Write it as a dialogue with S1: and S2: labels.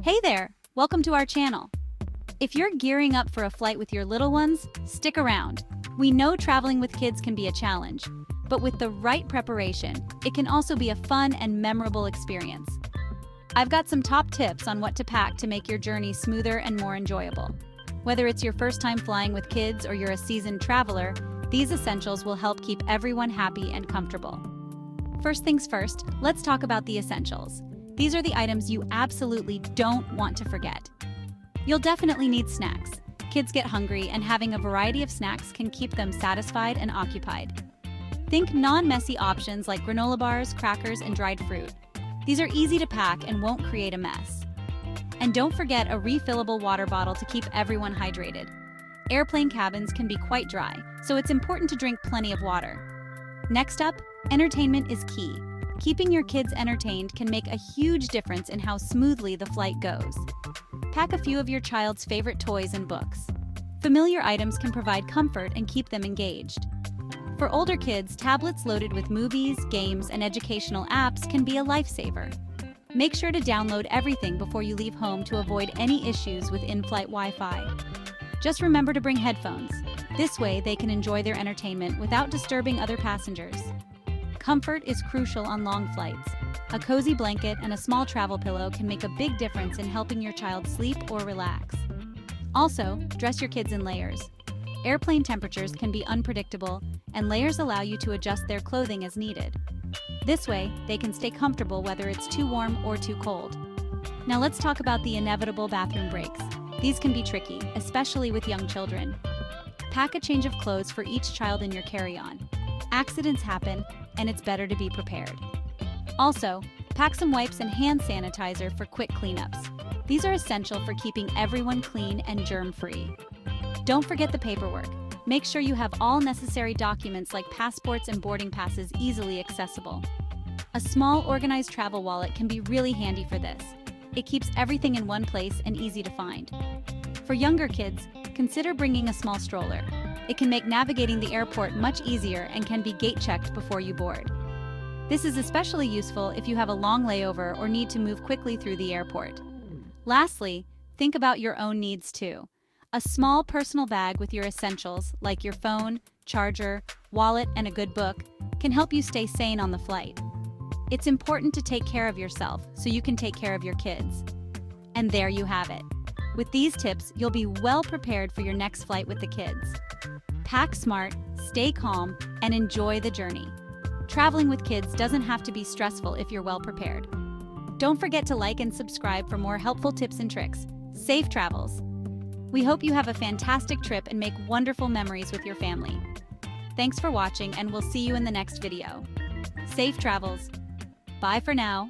S1: Hey there! Welcome to our channel. If you're gearing up for a flight with your little ones, stick around. We know traveling with kids can be a challenge, but with the right preparation, it can also be a fun and memorable experience. I've got some top tips on what to pack to make your journey smoother and more enjoyable. Whether it's your first time flying with kids or you're a seasoned traveler, these essentials will help keep everyone happy and comfortable. First things first, let's talk about the essentials. These are the items you absolutely don't want to forget. You'll definitely need snacks. Kids get hungry, and having a variety of snacks can keep them satisfied and occupied. Think non-messy options like granola bars, crackers, and dried fruit. These are easy to pack and won't create a mess. And don't forget a refillable water bottle to keep everyone hydrated. Airplane cabins can be quite dry, so it's important to drink plenty of water. Next up, entertainment is key. Keeping your kids entertained can make a huge difference in how smoothly the flight goes. Pack a few of your child's favorite toys and books. Familiar items can provide comfort and keep them engaged. For older kids, tablets loaded with movies, games, and educational apps can be a lifesaver. Make sure to download everything before you leave home to avoid any issues with in-flight Wi-Fi. Just remember to bring headphones. This way, they can enjoy their entertainment without disturbing other passengers. Comfort is crucial on long flights. A cozy blanket and a small travel pillow can make a big difference in helping your child sleep or relax. Also, dress your kids in layers. Airplane temperatures can be unpredictable, and layers allow you to adjust their clothing as needed. This way, they can stay comfortable whether it's too warm or too cold. Now let's talk about the inevitable bathroom breaks. These can be tricky, especially with young children. Pack a change of clothes for each child in your carry-on. Accidents happen, and it's better to be prepared. Also, pack some wipes and hand sanitizer for quick cleanups. These are essential for keeping everyone clean and germ-free. Don't forget the paperwork. Make sure you have all necessary documents like passports and boarding passes easily accessible. A small, organized travel wallet can be really handy for this. It keeps everything in one place and easy to find. For younger kids, consider bringing a small stroller. It can make navigating the airport much easier and can be gate-checked before you board. This is especially useful if you have a long layover or need to move quickly through the airport. Lastly, think about your own needs too. A small personal bag with your essentials, like your phone, charger, wallet, and a good book, can help you stay sane on the flight. It's important to take care of yourself so you can take care of your kids. And there you have it. With these tips, you'll be well prepared for your next flight with the kids. Pack smart, stay calm, and enjoy the journey. Traveling with kids doesn't have to be stressful if you're well prepared. Don't forget to like and subscribe for more helpful tips and tricks. Safe travels! We hope you have a fantastic trip and make wonderful memories with your family. Thanks for watching, and we'll see you in the next video. Safe travels! Bye for now!